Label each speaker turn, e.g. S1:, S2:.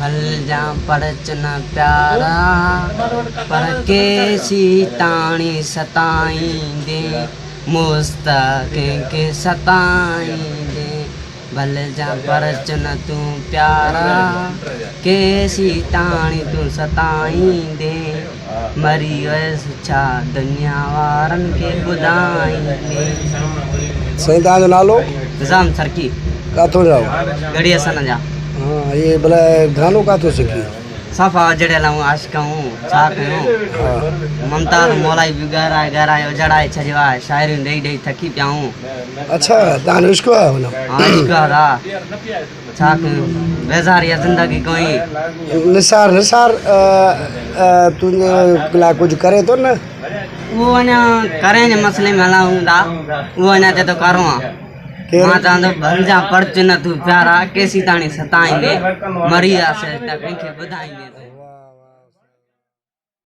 S1: भल जा परचन प्यारा पर केसी ताणी सताईंदे मुस्तक के सताईंदे भल जा परचन तू प्यारा केसी ताणी तू सताईंदे मरी वयसि छा दुनिया वारन के ॿुधाईंदे।
S2: साईं तव्हांजो नालो?
S1: निज़ाम सरकी
S2: काथों जाओ?
S1: गढ़ी सन जा।
S2: हाँ ये भला गानो काथों सीखी?
S1: सफ़ा जड़ियल हूँ आशिक़ हूँ छा कयूं। ममताज़ मौलाई बि ॻाराए जड़ाए छॾियो आहे शाइरियूं ॾेई ॾेई थकी पिया आहियूं।
S2: अच्छा तव्हांजो इश्क आहे हुन?
S1: हाँ इश्क आहे छा कयूं बेज़ारी आहे ज़िंदगी कोई।
S2: निसार तुंहिंजे लाइ कुझु करे थो न?
S1: उहो अञा करे जे मसइले में हलाऊं था उहो अञा चए थो करो आहे। मां चवां थो भल जा परचन तू प्यारा केसी ताणी सताईंदे मरी वियासीं त कंहिंखे ॿुधाईंदे।